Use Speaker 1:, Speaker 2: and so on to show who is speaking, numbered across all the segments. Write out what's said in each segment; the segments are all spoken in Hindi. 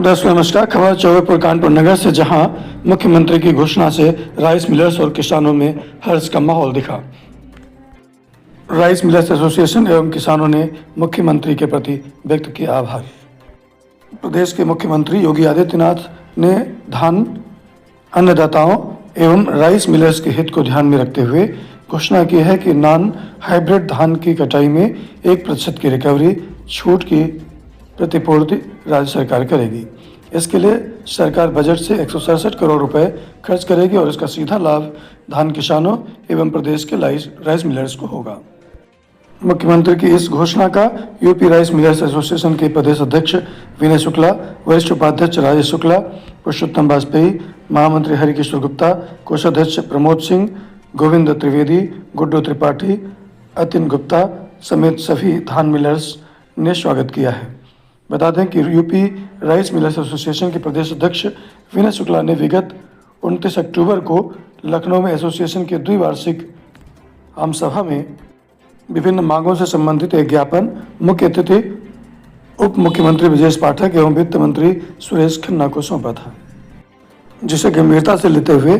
Speaker 1: दर्शकों नमस्कार। खबर चौबेपुर कानपुर नगर से, जहां मुख्यमंत्री की घोषणा से राइस मिलर्स और किसानों में हर्ष का माहौल दिखा। राइस मिलर्स एसोसिएशन एवं किसानों ने मुख्यमंत्री के प्रति व्यक्त किया आभार। प्रदेश के मुख्यमंत्री योगी आदित्यनाथ ने धान अन्नदाताओं एवं राइस मिलर्स के हित को ध्यान में रखते हुए घोषणा की है कि नॉन हाइब्रिड धान की कटाई में 1% की रिकवरी छूट की प्रतिपूर्ति राज्य सरकार करेगी। इसके लिए सरकार बजट से 167 करोड़ रुपए खर्च करेगी और इसका सीधा लाभ धान किसानों एवं प्रदेश के राइस मिलर्स को होगा। मुख्यमंत्री की इस घोषणा का यूपी राइस मिलर्स एसोसिएशन के प्रदेश अध्यक्ष विनय शुक्ला, वरिष्ठ उपाध्यक्ष राजेश शुक्ला, पुरुषोत्तम वाजपेयी, महामंत्री हरिकिशोर गुप्ता, कोषाध्यक्ष प्रमोद सिंह, गोविंद त्रिवेदी, गुड्डू त्रिपाठी, अतिन गुप्ता समेत सभी धान मिलर्स ने स्वागत किया है। बता दें कि यूपी राइस मिलर्स एसोसिएशन के प्रदेश अध्यक्ष विनय शुक्ला ने विगत 29 अक्टूबर को लखनऊ में एसोसिएशन के द्विवार्षिक आम सभा में विभिन्न मांगों से संबंधित एक ज्ञापन मुख्य अतिथि उप मुख्यमंत्री ब्रजेश पाठक एवं वित्त मंत्री सुरेश खन्ना को सौंपा था, जिसे गंभीरता से लेते हुए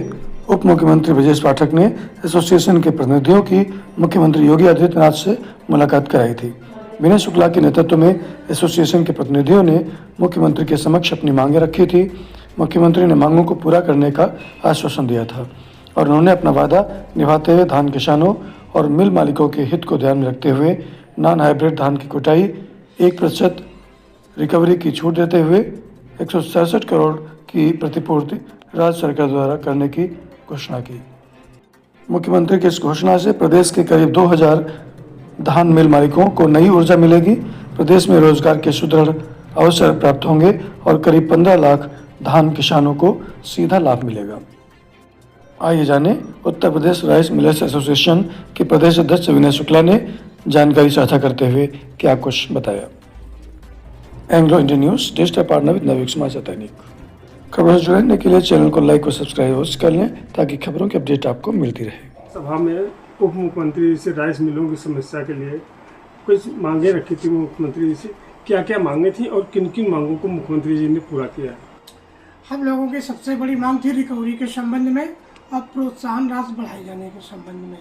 Speaker 1: उप मुख्यमंत्री ब्रजेश पाठक ने एसोसिएशन के प्रतिनिधियों की मुख्यमंत्री योगी आदित्यनाथ से मुलाकात कराई थी। विनय शुक्ला के नेतृत्व में एसोसिएशन के प्रतिनिधियों ने मुख्यमंत्री के समक्ष अपनी मांगें रखी थी। मुख्यमंत्री ने मांगों को पूरा करने का आश्वासन दिया था और उन्होंने अपना वादा निभाते हुए धान किसानों और मिल मालिकों के हित को ध्यान में रखते हुए नॉन हाइब्रिड धान की कुटाई 1% रिकवरी की छूट देते हुए 167 करोड़ की प्रतिपूर्ति राज्य सरकार द्वारा करने की घोषणा की। मुख्यमंत्री की इस घोषणा से प्रदेश के करीब 2000 धान मिल मालिकों को नई ऊर्जा मिलेगी। प्रदेश में रोजगार के सुदृढ़ अवसर प्राप्त होंगे और करीब 15 लाख धान किसानों को सीधा लाभ मिलेगा। आइए जाने Uttar Pradesh rice millers association के प्रदेश अध्यक्ष विनय शुक्ला ने जानकारी साझा करते हुए क्या कुछ बताया। Anglo Indian news digital partner with Navyug Samachar Dainik. खबरों से जुड़ने के लिए चैनल को लाइक और सब्सक्राइब कर लें ताकि खबरों की अपडेट आपको मिलती रहे।
Speaker 2: सभा में उप मुख्यमंत्री से राइस मिलों की समस्या के लिए कुछ मांगे रखी थी मुख्यमंत्री जी से, क्या क्या मांगे थी और किन किन मांगों को मुख्यमंत्री जी ने पूरा किया?
Speaker 3: हम लोगों की सबसे बड़ी मांग थी रिकवरी के संबंध में और प्रोत्साहन राशि बढ़ाए जाने के संबंध में।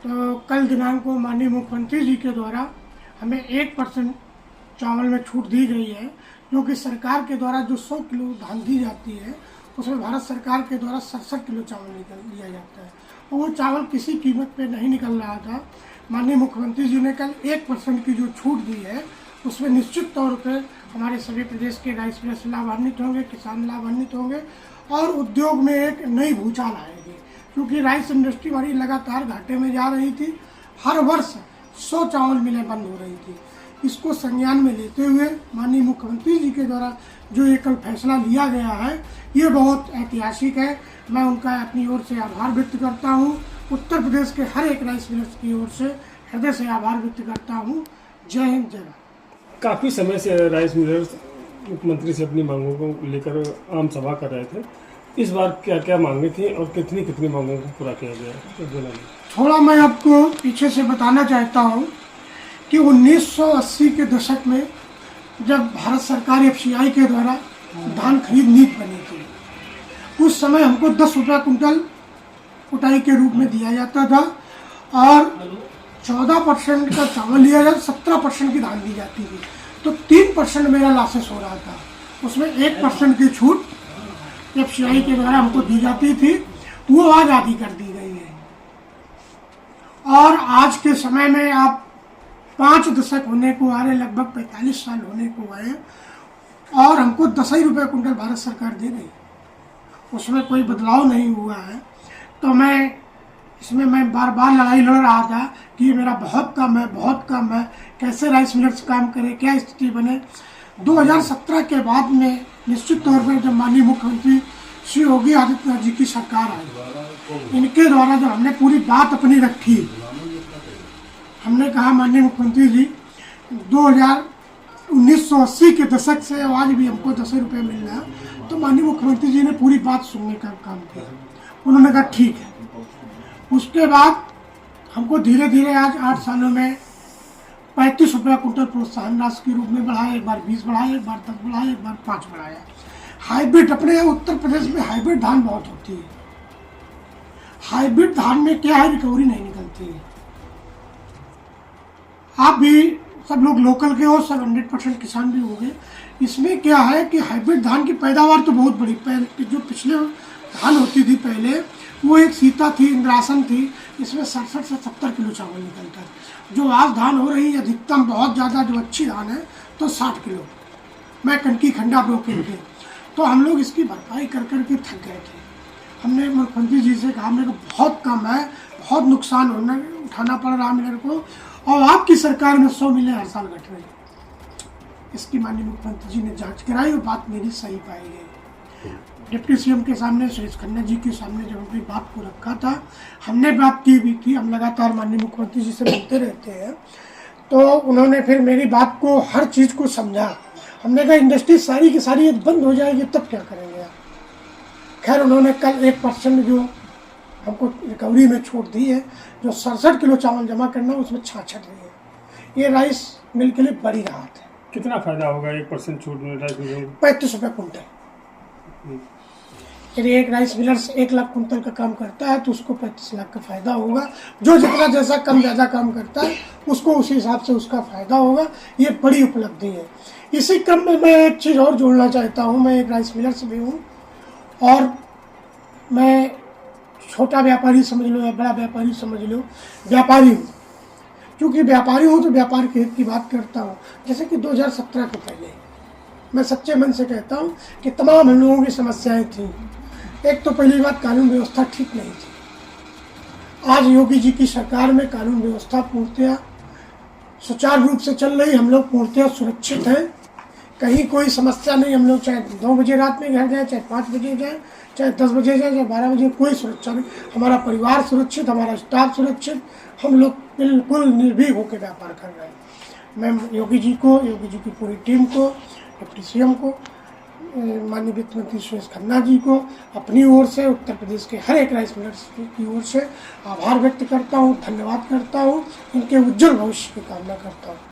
Speaker 3: तो कल दिनांक को माननीय मुख्यमंत्री जी के द्वारा हमें 1% चावल में छूट दी गई है, जो कि सरकार के द्वारा जो 100 किलो धान दी जाती है उसमें भारत सरकार के द्वारा 67 किलो चावल लिया जाता है और वो चावल किसी कीमत पे नहीं निकल रहा था। माननीय मुख्यमंत्री जी ने कल 1% की जो छूट दी है उसमें निश्चित तौर पर हमारे सभी प्रदेश के राइस मिलर्स लाभान्वित होंगे, किसान लाभान्वित होंगे और उद्योग में एक नई भूचाल आएगी, क्योंकि राइस इंडस्ट्री हमारी लगातार घाटे में जा रही थी। हर वर्ष 100 चावल मिलें बंद हो रही थी। इसको संज्ञान में लेते हुए माननीय मुख्यमंत्री जी के द्वारा जो ये कल फैसला लिया गया है ये बहुत ऐतिहासिक है। मैं उनका अपनी ओर से आभार व्यक्त करता हूँ। उत्तर प्रदेश के हर एक राइस मिलर्स की ओर से हृदय से आभार व्यक्त करता हूँ। जय हिंद, जय भारत।
Speaker 2: काफ़ी समय से राइस मिलर्स मुख्यमंत्री से अपनी मांगों को लेकर आम सभा कर रहे थे। इस बार क्या क्या मांगे थी और कितनी कितनी मांगों को पूरा किया गया?
Speaker 3: थोड़ा मैं आपको पीछे से बताना चाहता हूँ कि 1980 के दशक में जब भारत सरकार FCI के द्वारा धान खरीद नीति बनी थी, उस समय हमको 10 रुपया कुंटल कुटाई के रूप में दिया जाता था और 14% का चावल लिया जाता, 17% की धान दी जाती थी। तो 3% मेरा लॉसेस हो रहा था। उसमें 1% की छूट FCI के द्वारा हमको दी जाती थी, वो आज आधी कर दी गई है। और आज के समय में आप 5 दशक होने को आ रहे, लगभग 45 साल होने को आए और हमको 10 ही रुपये कुंटल भारत सरकार दे गई, उसमें कोई बदलाव नहीं हुआ है। तो मैं बार बार लड़ाई लड़ रहा था कि ये मेरा बहुत कम है, बहुत कम है, कैसे राइस मिलर्स काम करें, क्या स्थिति बने। 2017 के बाद में निश्चित तौर पर जब माननीय मुख्यमंत्री श्री योगी आदित्यनाथ जी की सरकार आई, इनके द्वारा जब हमने पूरी बात अपनी रखी, हमने कहा माननीय मुख्यमंत्री जी 1980 के दशक से आज भी हमको 10 रुपये मिल रहा है। तो माननीय मुख्यमंत्री जी ने पूरी बात सुनने का काम किया। उन्होंने कहा ठीक है। उसके बाद हमको धीरे धीरे आज 8 सालों में ₹35 कुंटल प्रोत्साहन राशि के रूप में बढ़ाया, एक बार 20 बढ़ाया, एक बार 10 बढ़ाया, एक बार 5 बढ़ाया। हाइब्रिड, अपने यहाँ उत्तर प्रदेश में हाइब्रिड धान बहुत होती है। हाइब्रिड धान में क्या है, रिकवरी नहीं निकलती है। आप भी सब लोग लोकल के हो, सब 100% किसान भी होंगे। इसमें क्या है कि हाइब्रिड धान की पैदावार तो बहुत बड़ी, पहले जो पिछले धान होती थी पहले, वो एक सीता थी, इंद्रासन थी, इसमें 67 से 70 किलो चावल निकलता है। जो आज धान हो रही है अधिकतम बहुत ज़्यादा, जो अच्छी धान है तो 60 किलो। मैं कनकी खंडा ब्रोकिंग के, तो हम लोग इसकी भरपाई कर करके थक गए थे। हमने मुख्यमंत्री जी से कहा मेरे को बहुत कम है, बहुत नुकसान उठाना पड़ रहा मेरे को, और आपकी सरकार में 100 मिले हर साल घट रही। इसकी माननीय मुख्यमंत्री जी ने जांच कराई और बात मेरी सही पाई गई। डिप्टी सीएम के सामने, सुरेश खन्ना जी के सामने जब अपनी बात को रखा था, हमने बात की भी थी, हम लगातार माननीय मुख्यमंत्री जी से मिलते रहते हैं, तो उन्होंने फिर मेरी बात को, हर चीज़ को समझा। हमने कहा इंडस्ट्री सारी की सारी ये बंद हो जाएगी तब क्या करेंगे आप। खैर उन्होंने कल 1% जो हमको रिकवरी में छूट दी है, जो 67 किलो चावल जमा करना उसमें 66 रही है। ये राइस मिल के लिए बड़ी राहत है।
Speaker 2: कितना फायदा होगा 1% छूट में राइस मिल?
Speaker 3: ₹35 कुंटल। यदि एक राइस मिलर 1 लाख कुंटल का काम करता है तो उसको 35 लाख का फायदा होगा। जो जितना जैसा कम ज़्यादा काम करता है उसको उसी हिसाब से उसका फायदा होगा। ये बड़ी उपलब्धि है। इसी क्रम में मैं एक चीज़ और जोड़ना चाहता हूँ। मैं एक राइस मिलर से भी हूँ और मैं छोटा व्यापारी समझ लो या बड़ा व्यापारी समझ लो, व्यापारी हूँ। क्योंकि व्यापारी हूँ तो व्यापार के हित की बात करता हूँ। जैसे कि 2017 के पहले मैं सच्चे मन से कहता हूँ कि तमाम हम लोगों की समस्याएं थी। एक तो पहली बात, कानून व्यवस्था ठीक नहीं थी। आज योगी जी की सरकार में कानून व्यवस्था पूर्णतः सुचारू रूप से चल रही। हम लोग पूर्णतः सुरक्षित हैं, कहीं कोई समस्या नहीं। हम लोग चाहे 9 बजे रात में घर जाए, चाहे 5 बजे जाए, चाहे 10 बजे जाए, चाहे 12 बजे, कोई सुरक्षा नहीं। हमारा परिवार सुरक्षित, हमारा स्टाफ सुरक्षित, हम लोग बिल्कुल निर्भीक होकर व्यापार कर रहे हैं। मैं योगी जी की पूरी टीम को, डिप्टी सीएम को, माननीय वित्त मंत्री सुरेश खन्ना जी को, अपनी ओर से, उत्तर प्रदेश के हर एक राइस मिलर्स की ओर से आभार व्यक्त करता हूँ, धन्यवाद करता हूँ, इनके उज्जवल भविष्य की कामना करता हूँ।